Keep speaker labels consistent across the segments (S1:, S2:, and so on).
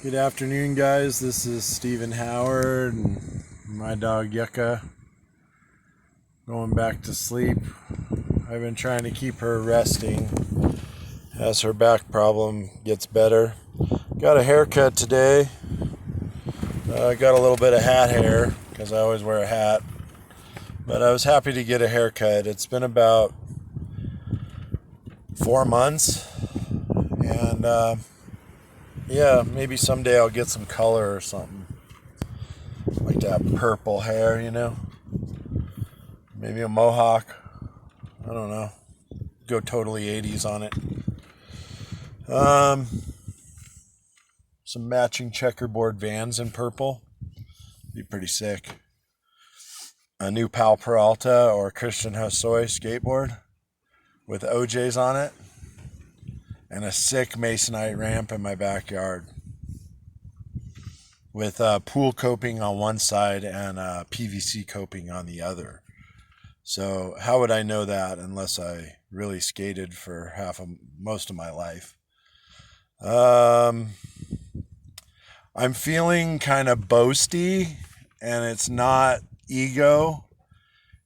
S1: Good afternoon, guys. This is Stephen Howard and my dog Yucca going back to sleep. I've been trying to keep her resting as her back problem gets better. Got a haircut today. Got a little bit of hat hair because I always wear a hat. But I was happy to get a haircut. It's been about 4 months. And yeah, maybe someday I'll get some color or something. Like that purple hair, Maybe a mohawk. I don't know. Go totally 80s on it. Some matching checkerboard Vans in purple. Be pretty sick. A new Pal Peralta or Christian Hosoi skateboard with OJs on it. And a sick masonite ramp in my backyard with pool coping on one side and PVC coping on the other. So how would I know that unless I really skated for most of my life? I'm feeling kind of boasty, and it's not ego.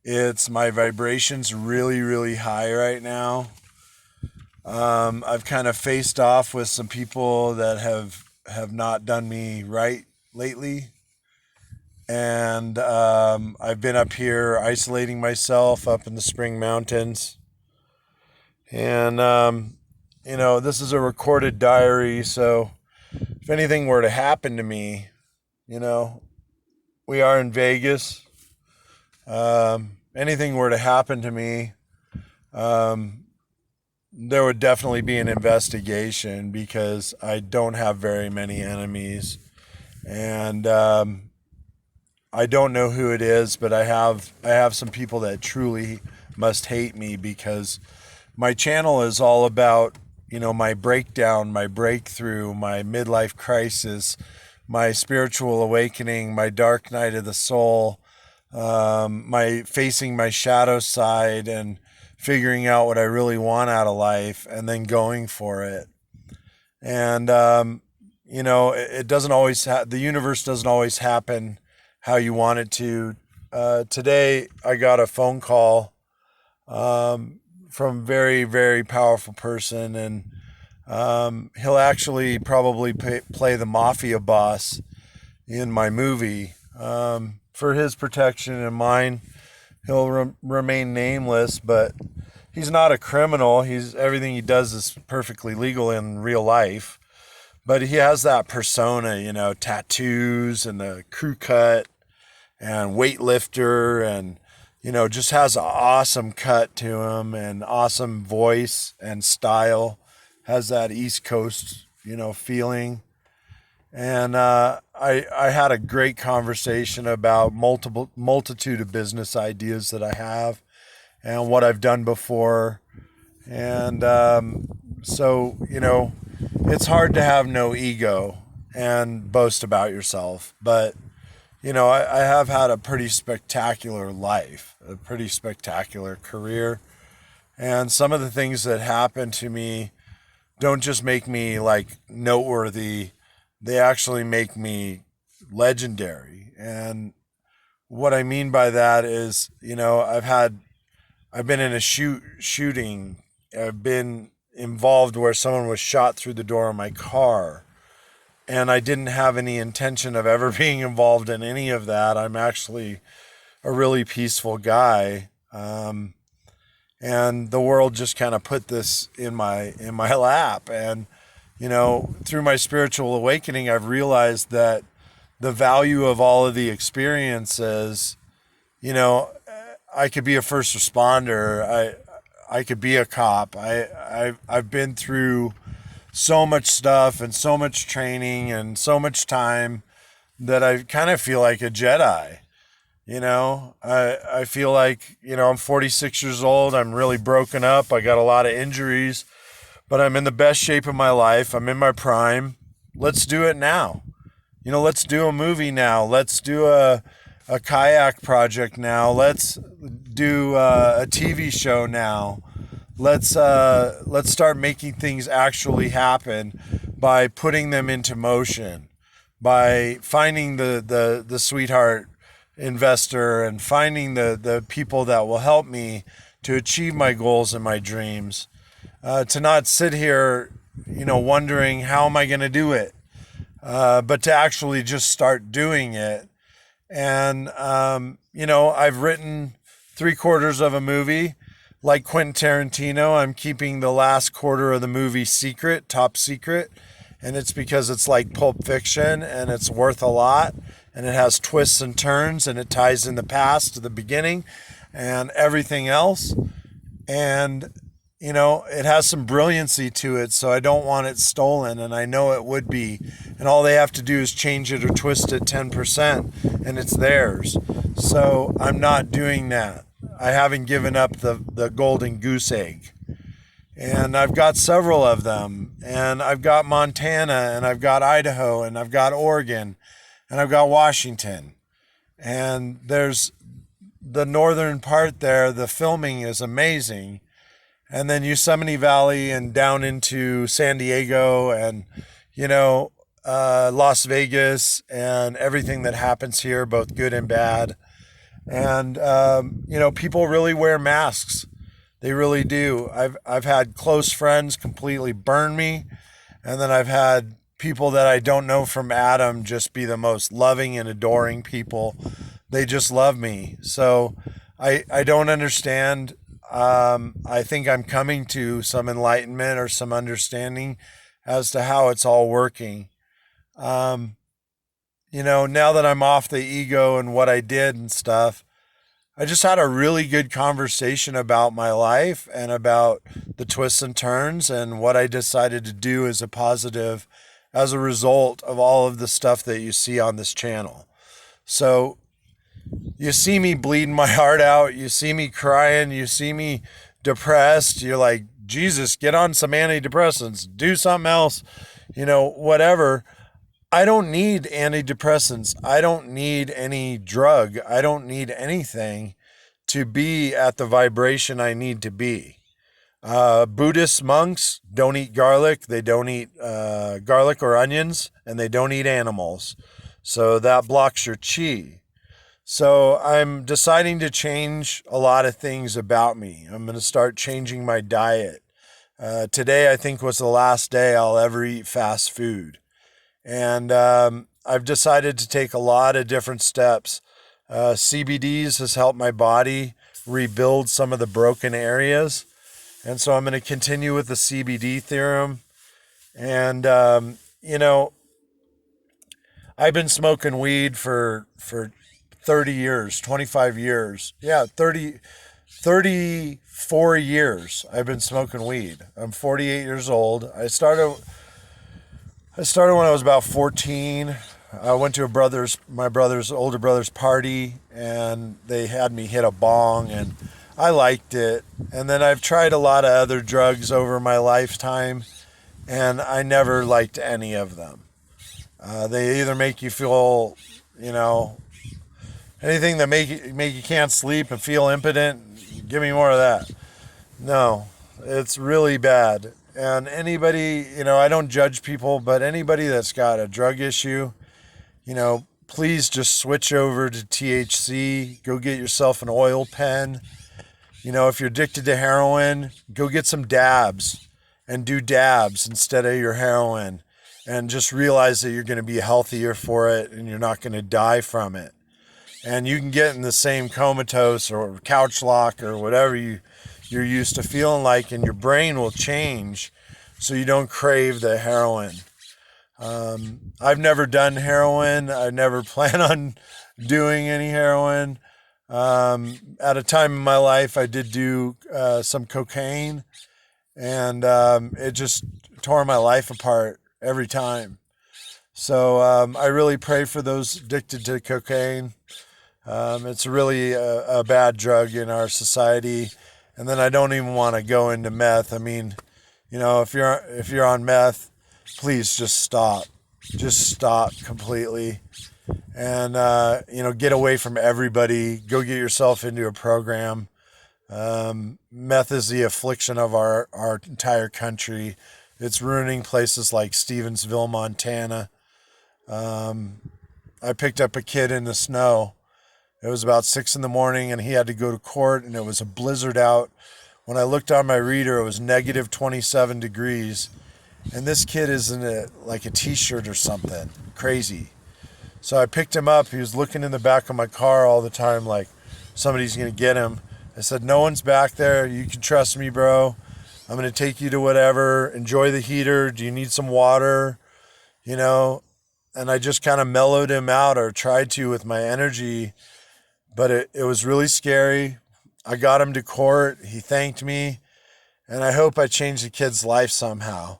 S1: It's my vibrations really, really high right now. I've kind of faced off with some people that have not done me right lately. And I've been up here isolating myself up in the Spring Mountains. And, this is a recorded diary. So if anything were to happen to me, we are in Vegas. Anything were to happen to me, there would definitely be an investigation because I don't have very many enemies. And I don't know who it is, but I have some people that truly must hate me because my channel is all about, my breakdown, my breakthrough, my midlife crisis, my spiritual awakening, my dark night of the soul, my facing my shadow side and figuring out what I really want out of life and then going for it. And, it doesn't always, the universe doesn't always happen how you want it to. Today I got a phone call, from a very, very powerful person, and, he'll actually probably play the mafia boss in my movie. For his protection and mine, he'll remain nameless, but he's not a criminal. Everything he does is perfectly legal in real life. But he has that persona, tattoos and the crew cut and weightlifter and, just has an awesome cut to him and awesome voice and style. Has that East Coast, feeling. And I had a great conversation about multitude of business ideas that I have and what I've done before. And so, it's hard to have no ego and boast about yourself. But, I have had a pretty spectacular life, a pretty spectacular career. And some of the things that happen to me don't just make me noteworthy. They actually make me legendary. And what I mean by that is, I've been in a shooting. I've been involved where someone was shot through the door of my car. And I didn't have any intention of ever being involved in any of that. I'm actually a really peaceful guy. And the world just kind of put this in my lap. And, through my spiritual awakening, I've realized that the value of all of the experiences, I could be a first responder. I could be a cop. I've been through so much stuff and so much training and so much time that I kind of feel like a Jedi. I feel like, I'm 46 years old. I'm really broken up. I got a lot of injuries, but I'm in the best shape of my life. I'm in my prime. Let's do it now. Let's do a movie now. Let's do a kayak project now. Let's do a TV show now. Let's start making things actually happen. by putting them into motion, by finding the sweetheart investor and finding the people that will help me to achieve my goals and my dreams. To not sit here, wondering how am I going to do it, but to actually just start doing it. And, I've written 3/4 of a movie. Like Quentin Tarantino, I'm keeping the last quarter of the movie secret, top secret. And it's because it's like Pulp Fiction and it's worth a lot. And it has twists and turns and it ties in the past to the beginning and everything else. And, it has some brilliancy to it. So I don't want it stolen. And I know it would be. And all they have to do is change it or twist it 10% and it's theirs. So I'm not doing that. I haven't given up the golden goose egg. And I've got several of them. And I've got Montana, and I've got Idaho, and I've got Oregon, and I've got Washington. And there's the northern part there, the filming is amazing. And then Yosemite Valley and down into San Diego and, Las Vegas and everything that happens here, both good and bad. And, people really wear masks. They really do. I've had close friends completely burn me. And then I've had people that I don't know from Adam just be the most loving and adoring people. They just love me. So I don't understand. I think I'm coming to some enlightenment or some understanding as to how it's all working. Now that I'm off the ego and what I did and stuff, I just had a really good conversation about my life and about the twists and turns and what I decided to do as a positive as a result of all of the stuff that you see on this channel. So you see me bleeding my heart out. You see me crying. You see me depressed. You're like, Jesus, get on some antidepressants, do something else, whatever. I don't need antidepressants. I don't need any drug. I don't need anything to be at the vibration I need to be. Buddhist monks don't eat garlic. They don't eat garlic or onions, and they don't eat animals. So that blocks your chi. So I'm deciding to change a lot of things about me. I'm going to start changing my diet. Today, I think, was the last day I'll ever eat fast food. And I've decided to take a lot of different steps. CBDs has helped my body rebuild some of the broken areas. And so I'm going to continue with the CBD theorem. And, I've been smoking weed for 30 years, 25 years. Yeah, 34 years I've been smoking weed. I'm 48 years old. I started when I was about 14. I went to my older brother's party, and they had me hit a bong, and I liked it. And then I've tried a lot of other drugs over my lifetime, and I never liked any of them. They either make you feel, anything that make you can't sleep and feel impotent. Give me more of that. No, it's really bad. And anybody, I don't judge people, but anybody that's got a drug issue, please just switch over to THC. Go get yourself an oil pen. If you're addicted to heroin, go get some dabs and do dabs instead of your heroin. And just realize that you're going to be healthier for it and you're not going to die from it. And you can get in the same comatose or couch lock or whatever you're used to feeling like, and your brain will change so you don't crave the heroin. I've never done heroin. I never plan on doing any heroin. At a time in my life, I did do some cocaine, and it just tore my life apart every time. So I really pray for those addicted to cocaine. It's really a bad drug in our society. And then I don't even want to go into meth. I mean, if you're on meth, please just stop. Just stop completely. And, get away from everybody. Go get yourself into a program. Meth is the affliction of our entire country. It's ruining places like Stevensville, Montana. I picked up a kid in the snow. It was about 6 in the morning and he had to go to court and it was a blizzard out. When I looked on my reader, it was negative 27 degrees. And this kid is in like a t-shirt or something. Crazy. So I picked him up. He was looking in the back of my car all the time like somebody's going to get him. I said, no one's back there. You can trust me, bro. I'm going to take you to whatever. Enjoy the heater. Do you need some water? You know? And I just kind of mellowed him out, or tried to, with my energy. But it was really scary. I got him to court. He thanked me. And I hope I changed the kid's life somehow.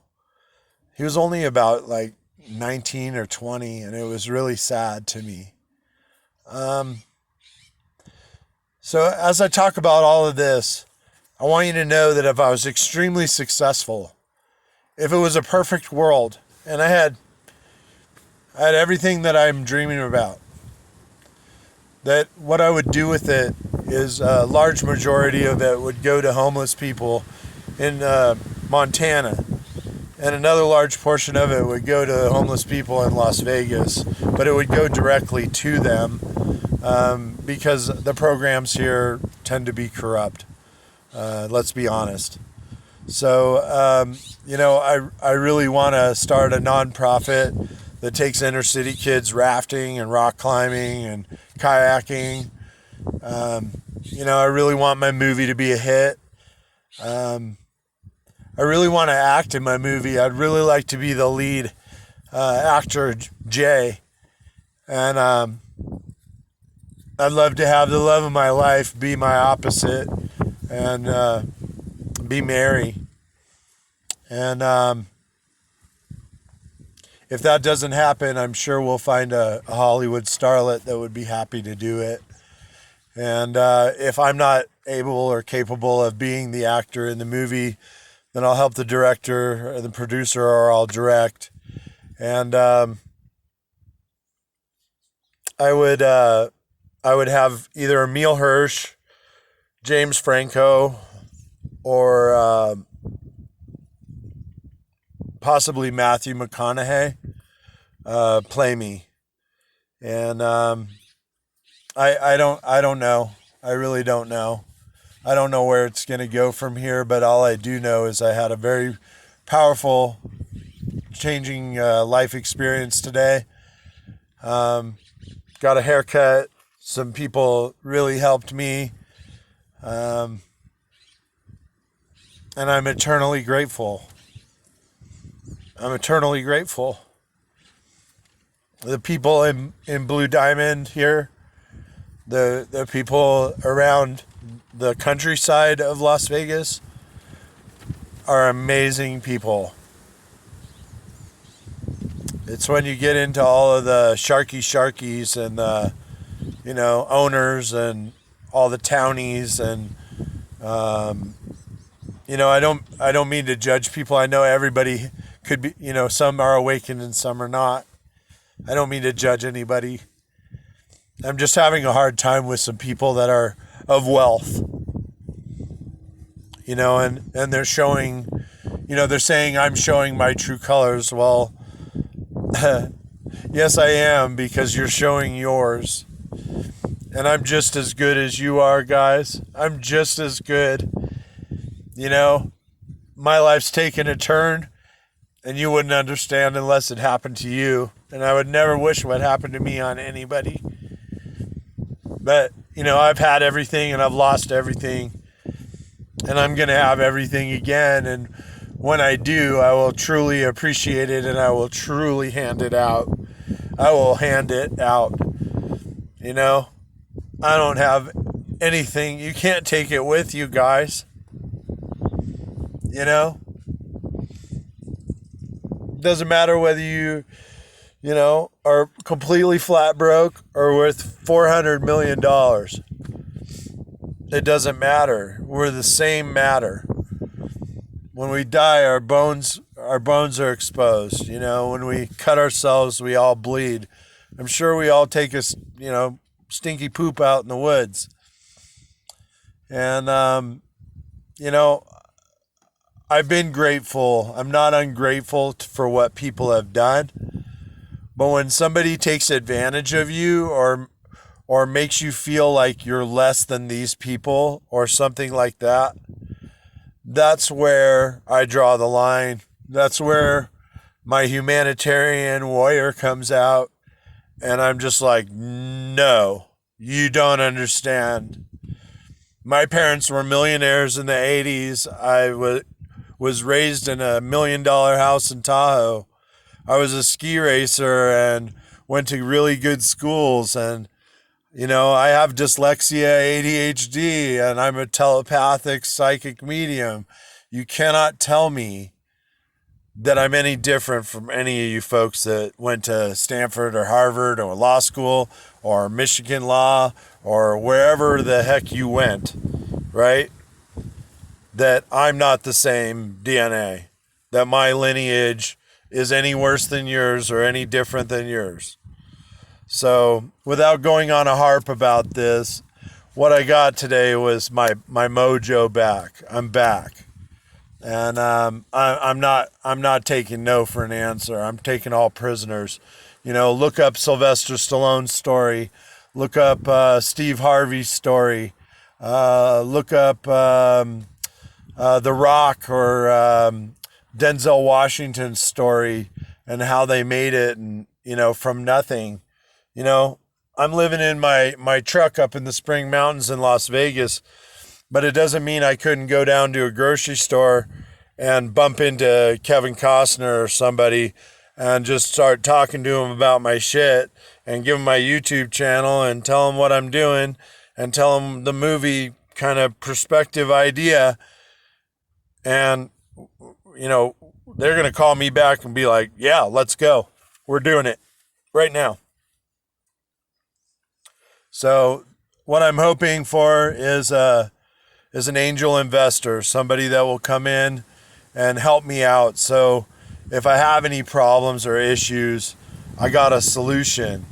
S1: He was only about like 19 or 20, and it was really sad to me. So as I talk about all of this, I want you to know that if I was extremely successful, if it was a perfect world, and I had everything that I'm dreaming about, that what I would do with it is a large majority of it would go to homeless people in Montana. And another large portion of it would go to homeless people in Las Vegas, but it would go directly to them because the programs here tend to be corrupt. Let's be honest. So, I really want to start a nonprofit that takes inner city kids rafting and rock climbing and kayaking. I really want my movie to be a hit. I really want to act in my movie. I'd really like to be the lead actor, Jay. And I'd love to have the love of my life be my opposite and be Mary. And if that doesn't happen, I'm sure we'll find a Hollywood starlet that would be happy to do it. And if I'm not able or capable of being the actor in the movie, then I'll help the director or the producer, or I'll direct. And I would have either Emile Hirsch, James Franco, or possibly Matthew McConaughey play me. And I don't know. I really don't know. I don't know where it's going to go from here, but all I do know is I had a very powerful, changing life experience today. Got a haircut. Some people really helped me. And I'm eternally grateful. I'm eternally grateful. The people in Blue Diamond here, the people around the countryside of Las Vegas are amazing people. It's when you get into all of the sharkies and the, owners and all the townies and, I don't mean to judge people. I know everybody could be, some are awakened and some are not. I don't mean to judge anybody. I'm just having a hard time with some people that are of wealth, and they're showing, they're saying I'm showing my true colors. Well, yes, I am, because you're showing yours. And I'm just as good as you are, guys. I'm just as good. My life's taken a turn, and you wouldn't understand unless it happened to you. And I would never wish what happened to me on anybody. But, I've had everything and I've lost everything. And I'm going to have everything again. And when I do, I will truly appreciate it and I will truly hand it out. I will hand it out. I don't have anything. You can't take it with you, guys. Doesn't matter whether you are completely flat broke or worth $400 million. It doesn't matter. We're the same matter. When we die, our bones are exposed. When we cut ourselves, we all bleed. I'm sure we all take a, stinky poop out in the woods. And, I I've been grateful. I'm not ungrateful for what people have done. But when somebody takes advantage of you or makes you feel like you're less than these people or something like that, that's where I draw the line. That's where my humanitarian warrior comes out. And I'm just like, no, you don't understand. My parents were millionaires in the 80s. I was raised in a $1 million house in Tahoe. I was a ski racer and went to really good schools. And, I have dyslexia, ADHD, and I'm a telepathic psychic medium. You cannot tell me that I'm any different from any of you folks that went to Stanford or Harvard or law school or Michigan law or wherever the heck you went, right? That I'm not the same DNA, that my lineage is any worse than yours or any different than yours. So without going on a harp about this, what I got today was my mojo back. I'm back. And I'm not taking no for an answer. I'm taking all prisoners. Look up Sylvester Stallone's story. Look up Steve Harvey's story. Look up The Rock or Denzel Washington's story and how they made it, and from nothing. I'm living in my truck up in the Spring Mountains in Las Vegas. But it doesn't mean I couldn't go down to a grocery store and bump into Kevin Costner or somebody and just start talking to him about my shit and give him my YouTube channel and tell him what I'm doing and tell him the movie kind of perspective idea. And, they're going to call me back and be like, yeah, let's go. We're doing it right now. So what I'm hoping for is an angel investor, somebody that will come in and help me out. So if I have any problems or issues, I got a solution,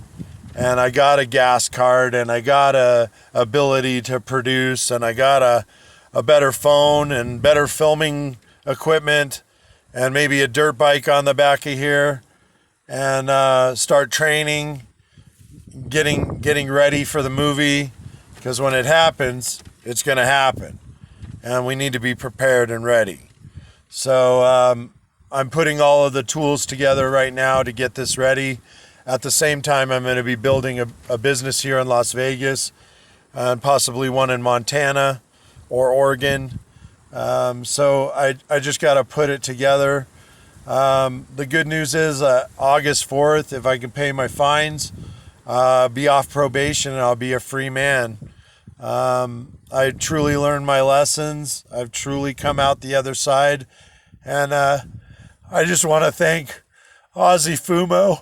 S1: and I got a gas card, and I got a ability to produce, and I got a better phone and better filming equipment, and maybe a dirt bike on the back of here, and start training, getting ready for the movie, because when it happens, it's going to happen, and we need to be prepared and ready. So I'm putting all of the tools together right now to get this ready. At the same time, I'm going to be building a business here in Las Vegas, and possibly one in Montana or Oregon. So I just got to put it together. The good news is August 4th, if I can pay my fines, be off probation, and I'll be a free man. I truly learned my lessons. I've truly come out the other side. And I just want to thank Oswaldo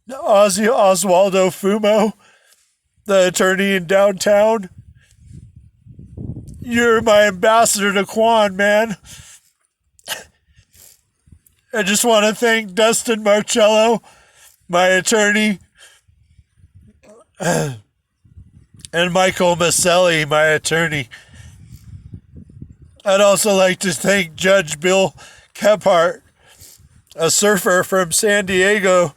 S1: Fumo, the attorney in downtown. You're my ambassador to Quan, man. I just want to thank Dustin Marcello, my attorney, and Michael Maselli, my attorney. I'd also like to thank Judge Bill Kephart, a surfer from San Diego,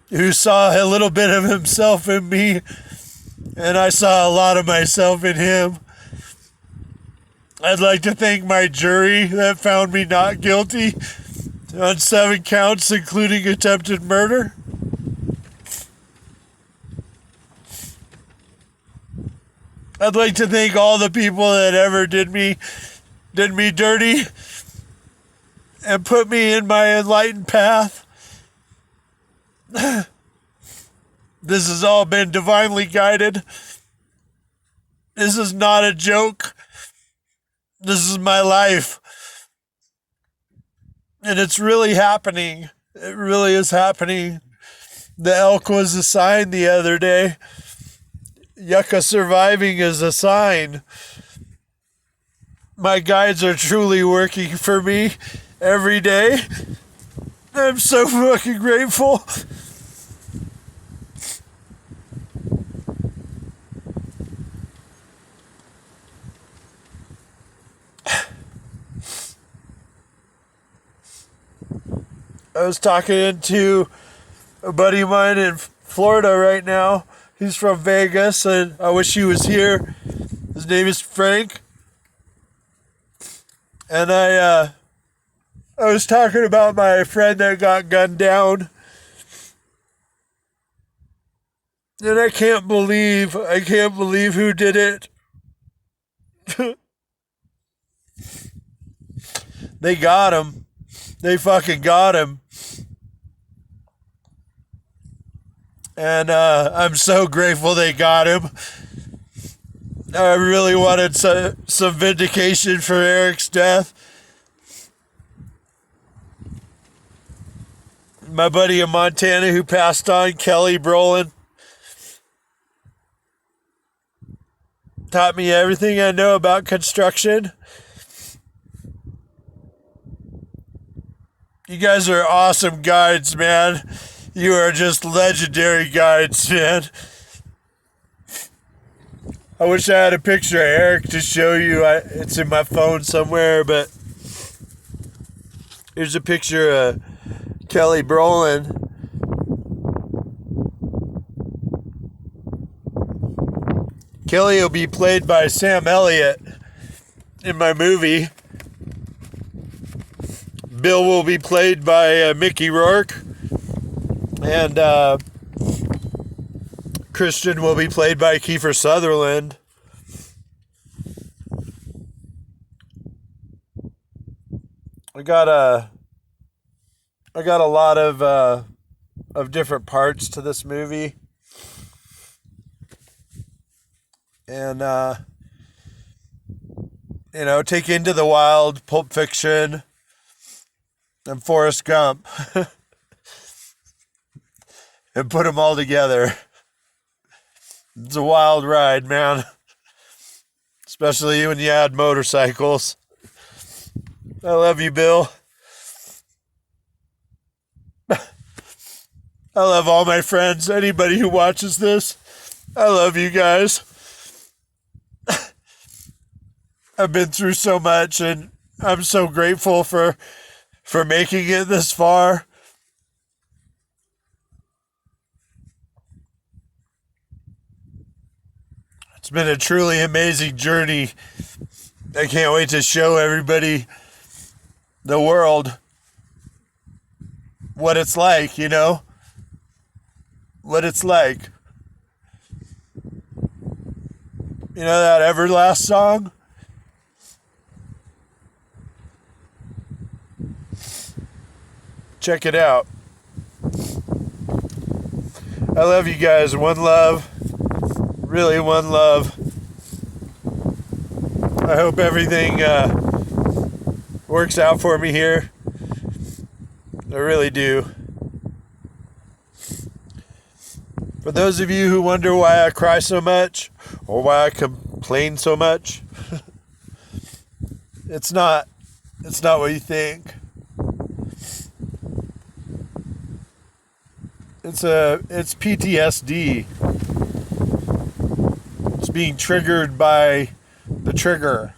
S1: who saw a little bit of himself in me, and I saw a lot of myself in him. I'd like to thank my jury that found me not guilty on 7 counts, including attempted murder. I'd like to thank all the people that ever did me dirty and put me in my enlightened path. This has all been divinely guided. This is not a joke. This is my life. And it's really happening. It really is happening. The elk was a sign the other day. Yucca surviving is a sign. My guides are truly working for me every day. I'm so fucking grateful. I was talking to a buddy of mine in Florida right now. He's from Vegas, and I wish he was here. His name is Frank. And I was talking about my friend that got gunned down. And I can't believe who did it. They got him. They fucking got him. And I'm so grateful they got him. I really wanted some vindication for Eric's death. My buddy in Montana who passed on, Kelly Brolin, taught me everything I know about construction. You guys are awesome guides, man. You are just legendary guides, man. I wish I had a picture of Eric to show you. It's in my phone somewhere, but here's a picture of Kelly Brolin. Kelly will be played by Sam Elliott in my movie. Bill will be played by Mickey Rourke. And Christian will be played by Kiefer Sutherland. I got a lot of different parts to this movie. And take Into the Wild, Pulp Fiction, and Forrest Gump. And put them all together. It's a wild ride, man. Especially when you add motorcycles. I love you, Bill. I love all my friends. Anybody who watches this, I love you guys. I've been through so much, and I'm so grateful for making it this far. It's been a truly amazing journey. I can't wait to show everybody, the world, what it's like, what it's like. You know that Everlast song? Check it out. I love you guys. One love. Really, one love. I hope everything works out for me here. I really do. For those of you who wonder why I cry so much, or why I complain so much, it's not what you think. It's PTSD. It's being triggered by the trigger.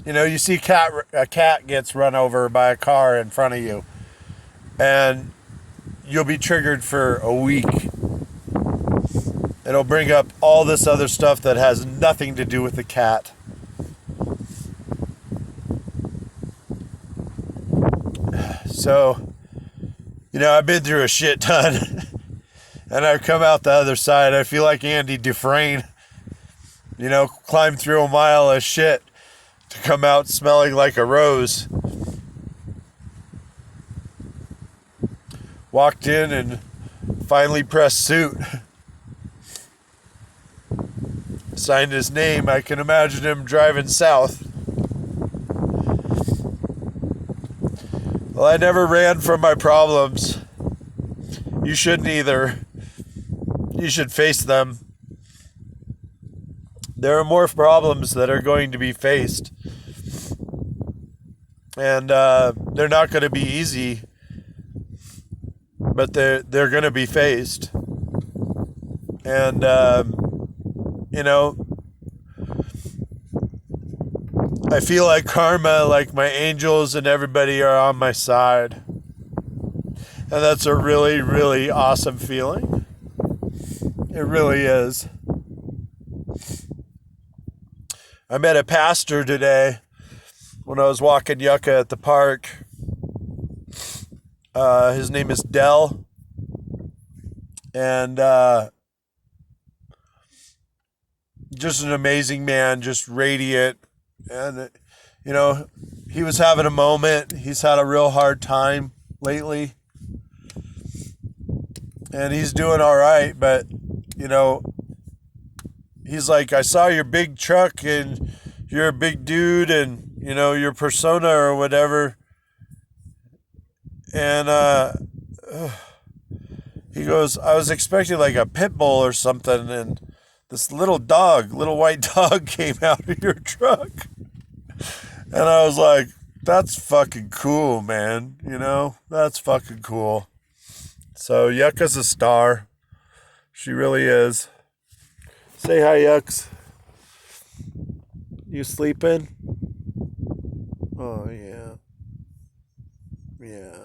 S1: You see a cat gets run over by a car in front of you, and you'll be triggered for a week. It'll bring up all this other stuff that has nothing to do with the cat. So, I've been through a shit ton, and I've come out the other side. I feel like Andy Dufresne, climbed through a mile of shit to come out smelling like a rose. Walked in and finally pressed suit. Signed his name. I can imagine him driving south. Well, I never ran from my problems. You shouldn't either. You should face them. There are more problems that are going to be faced. And they're not going to be easy. But they're going to be faced. And, I feel like karma, like my angels and everybody are on my side. And that's a really, really awesome feeling. It really is. I met a pastor today when I was walking yucca at the park. His name is Dell. And just an amazing man, just radiant. And, you know, he was having a moment. He's had a real hard time lately. And he's doing all right. But, you know, he's like, I saw your big truck and you're a big dude and, you know, your persona or whatever. And he goes, I was expecting like a pit bull or something. And this little white dog came out of your truck. And I was like, that's fucking cool, man. You know, that's fucking cool. So Yucca's a star. She really is. Say hi, Yucks. You sleeping? Oh, yeah. Yeah.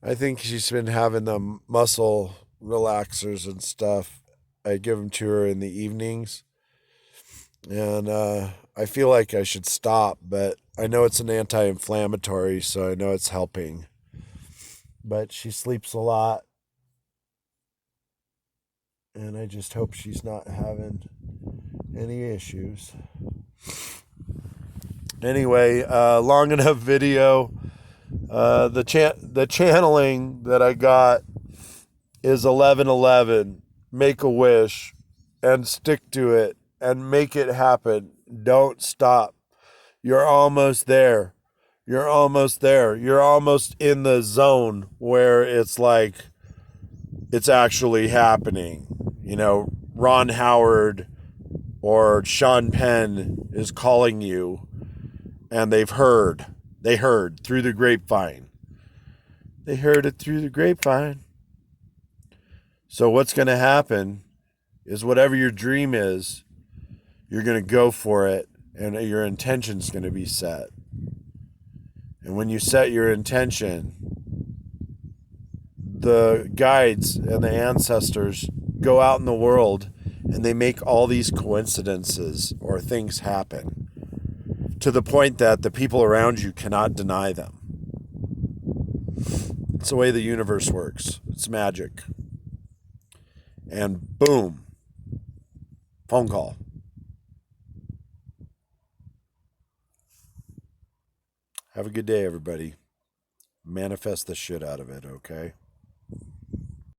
S1: I think she's been having the muscle relaxers and stuff. I give them to her in the evenings. And I feel like I should stop, but I know it's an anti-inflammatory, so I know it's helping. But she sleeps a lot. And I just hope she's not having any issues. Anyway, long enough video. The channeling that I got is 1111. Make a wish and stick to it and make it happen. Don't stop. You're almost there. You're almost there. You're almost in the zone where it's like it's actually happening. You know, Ron Howard or Sean Penn is calling you and they heard through the grapevine. They heard it through the grapevine. So what's going to happen is whatever your dream is, you're going to go for it and your intention's going to be set. And when you set your intention, the guides and the ancestors go out in the world and they make all these coincidences or things happen to the point that the people around you cannot deny them. It's the way the universe works. It's magic. And boom, phone call. Have a good day, everybody. Manifest the shit out of it, okay?